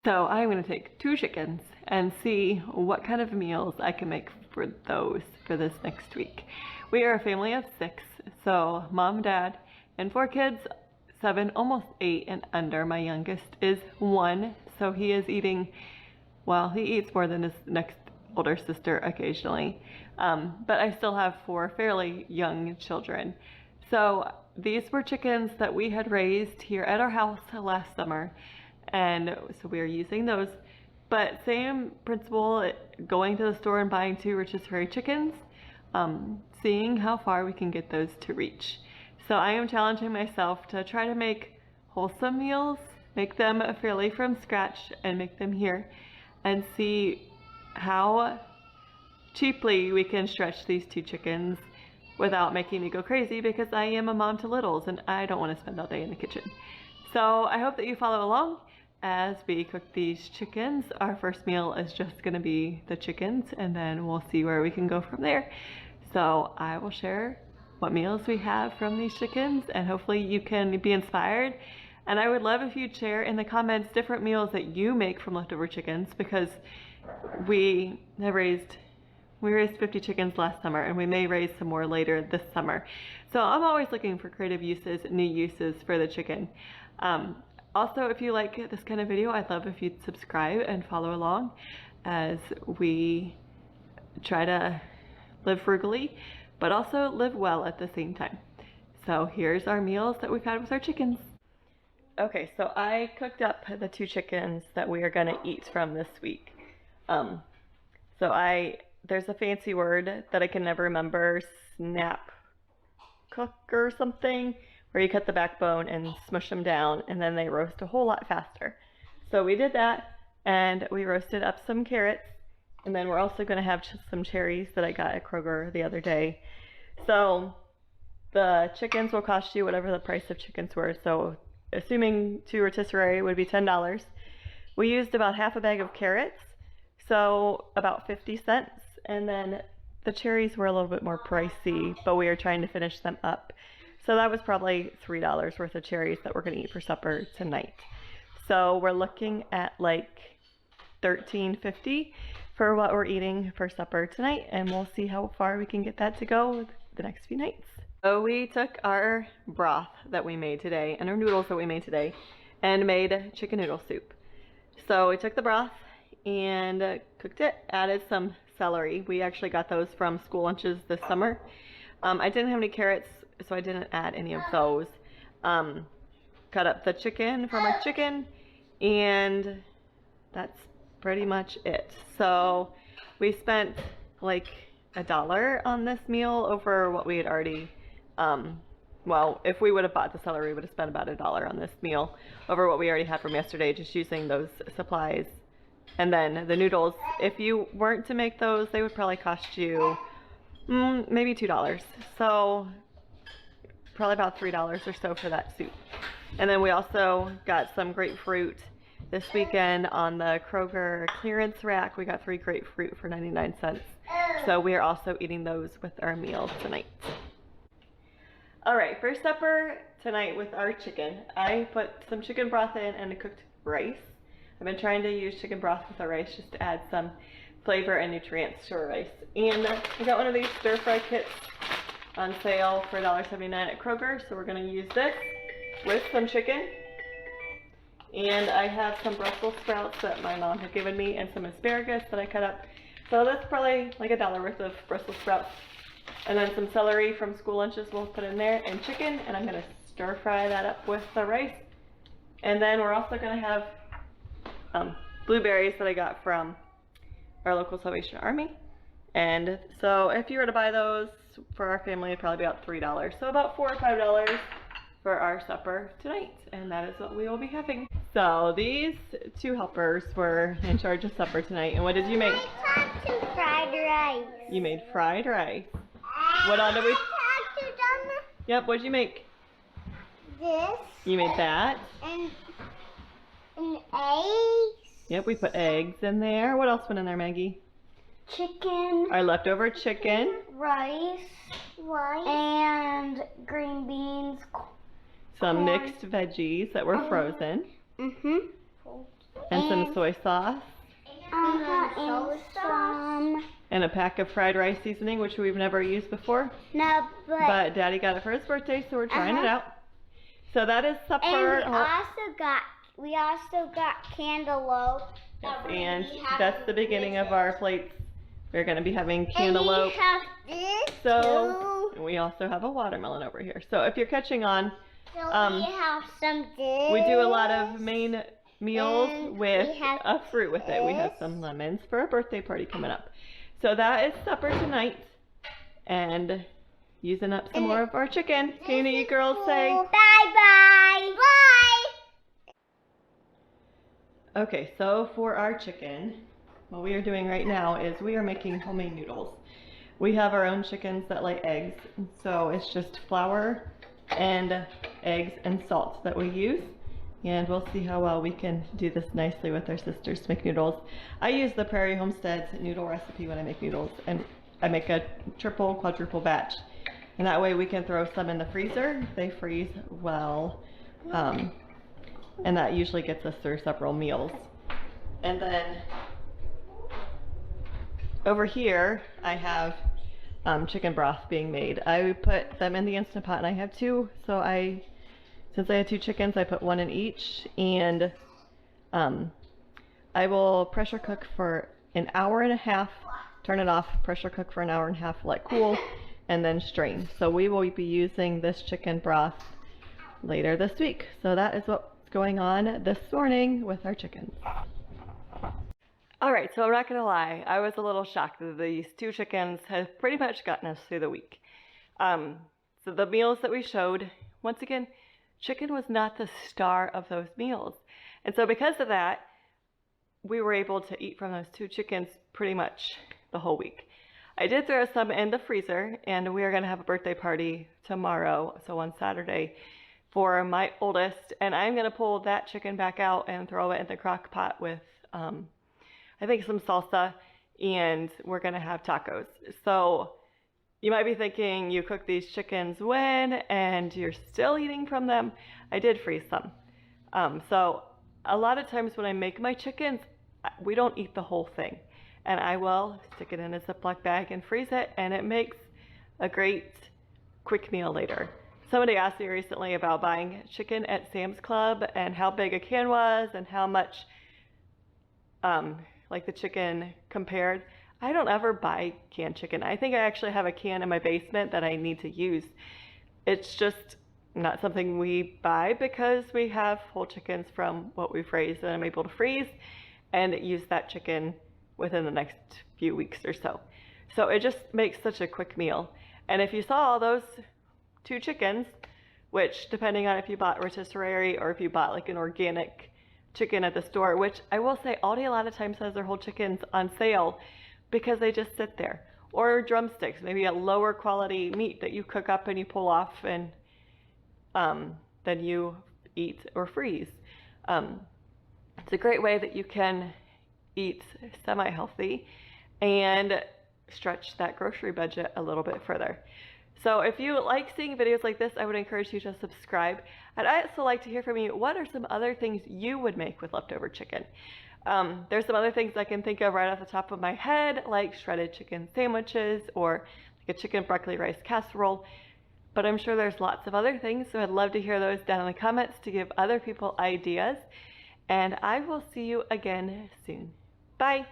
So I'm going to take 2 chickens and see what kind of meals I can make for those for this next week. We are a family of 6, so mom, dad, and 4 kids, 7, almost 8 and under. My youngest is 1, so he is eating, well, he eats more than his next older sister occasionally. But I still have 4 fairly young children. So these were chickens that we had raised here at our house last summer. And so we are using those, but same principle, going to the store and buying 2 rotisserie chickens, seeing how far we can get those to reach. So I am challenging myself to try to make wholesome meals, make them fairly from scratch and make them here, and see how cheaply we can stretch these 2 chickens without making me go crazy, because I am a mom to littles and I don't want to spend all day in the kitchen. So I hope that you follow along as we cook these chickens. Our first meal is just going to be the chickens, and then we'll see where we can go from there. So I will share what meals we have from these chickens, and hopefully you can be inspired. And I would love if you'd share in the comments different meals that you make from leftover chickens, because we raised 50 chickens last summer, and we may raise some more later this summer. So I'm always looking for creative uses, new uses for the chicken. Also, if you like this kind of video, I'd love if you'd subscribe and follow along as we try to live frugally, but also live well at the same time. So here's our meals that we've had with our chickens. Okay, so I cooked up the 2 chickens that we are gonna eat from this week. There's a fancy word that I can never remember, snap cook or something, where you cut the backbone and smush them down, and then they roast a whole lot faster. So we did that, and we roasted up some carrots, and then we're also going to have some cherries that I got at Kroger the other day. So the chickens will cost you whatever the price of chickens were. So assuming 2 rotisserie would be $10. We used about half a bag of carrots, so about 50 cents, and then the cherries were a little bit more pricey, but we are trying to finish them up. So that was probably $3 worth of cherries that we're going to eat for supper tonight. So we're looking at like $13.50 for what we're eating for supper tonight, and we'll see how far we can get that to go the next few nights. So we took our broth that we made today and our noodles that we made today and made chicken noodle soup. So we took the broth and cooked it, added some celery. We actually got those from school lunches this summer. I didn't have any carrots, so I didn't add any of those. Cut up the chicken from our chicken, and that's pretty much it. So we spent like $1 on this meal over what we had already, well, if we would have bought the celery, we would have spent about $1 on this meal over what we already had from yesterday, just using those supplies. And then the noodles, if you weren't to make those, they would probably cost you maybe $2. So probably about $3 or so for that soup. And then we also got some grapefruit this weekend on the Kroger clearance rack. We got 3 grapefruit for 99 cents. So we are also eating those with our meal tonight. All right, for supper tonight with our chicken, I put some chicken broth in and cooked rice. I've been trying to use chicken broth with our rice just to add some flavor and nutrients to our rice. And I got one of these stir fry kits on sale for $1.79 at Kroger, so we're going to use this with some chicken. And I have some Brussels sprouts that my mom had given me and some asparagus that I cut up. So that's probably like $1 worth of Brussels sprouts. And then some celery from school lunches we'll put in there, and chicken, and I'm going to stir fry that up with the rice. And then we're also going to have blueberries that I got from our local Salvation Army. And so if you were to buy those for our family, it'd probably be about $3. So about $4 or $5 for our supper tonight. And that is what we will be having. So these 2 helpers were in charge of supper tonight. And what did you make? I had some fried rice. You made fried rice. What all did we? Yep, what did you make? This. You made that. And eggs. Yep, we put eggs in there. What else went in there, Maggie? Chicken. Our leftover chicken. Rice. And green beans. Some corn. mixed veggies that were frozen. And some soy sauce. And some. And a pack of fried rice seasoning, which we've never used before. No, But Daddy got it for his birthday, so we're trying it out. So that is supper. And we also got cantaloupe. Yes, and that's the beginning of our plates. We're going to be having cantaloupe. And we have this And we also have a watermelon over here. So if you're catching on, we have some this. we do a lot of main meals with a fruit with it. We have some lemons for a birthday party coming up. So that is supper tonight. And using up some more of our chicken. Can you girls say? Bye-bye. Bye. Okay, so for our chicken, what we are doing right now is we are making homemade noodles. We have our own chickens that lay eggs, so it's just flour and eggs and salt that we use. And we'll see how well we can do this nicely with our sisters to make noodles. I use the Prairie Homestead's noodle recipe when I make noodles, and I make a triple, quadruple batch. And that way we can throw some in the freezer. They freeze well, and that usually gets us through several meals. And then over here I have chicken broth being made. I put them in the Instant Pot, and I have two, so since I had two chickens, I put one in each, and I will pressure cook for an hour and a half, turn it off, pressure cook for an hour and a half, let cool, and then strain. So we will be using this chicken broth later this week. So that is what's going on this morning with our chickens. All right, so I'm not gonna lie, I was a little shocked that these two chickens have pretty much gotten us through the week. So the meals that we showed, once again, chicken was not the star of those meals. And so because of that, we were able to eat from those two chickens pretty much the whole week. I did throw some in the freezer, and we are gonna have a birthday party tomorrow, so on Saturday, for my oldest, and I'm gonna pull that chicken back out and throw it in the crock pot with I think some salsa, and we're gonna have tacos. So you might be thinking, you cook these chickens when, and you're still eating from them. I did freeze some. So a lot of times when I make my chickens, we don't eat the whole thing. And I will stick it in a Ziploc bag and freeze it, and it makes a great quick meal later. Somebody asked me recently about buying chicken at Sam's Club and how big a can was and how much like the chicken compared. I don't ever buy canned chicken. I think I actually have a can in my basement that I need to use. It's just not something we buy because we have whole chickens from what we've raised, and I'm able to freeze and use that chicken within the next few weeks or so. So it just makes such a quick meal. And if you saw those two chickens, which depending on if you bought rotisserie or if you bought like an organic chicken at the store, which I will say Aldi a lot of times has their whole chickens on sale because they just sit there, or drumsticks, maybe a lower quality meat that you cook up and you pull off and then you eat or freeze. It's a great way that you can eat semi-healthy and stretch that grocery budget a little bit further. So if you like seeing videos like this, I would encourage you to subscribe. And I'd also like to hear from you, what are some other things you would make with leftover chicken? There's some other things I can think of right off the top of my head, like shredded chicken sandwiches or like a chicken broccoli rice casserole. But I'm sure there's lots of other things, so I'd love to hear those down in the comments to give other people ideas. And I will see you again soon. Bye!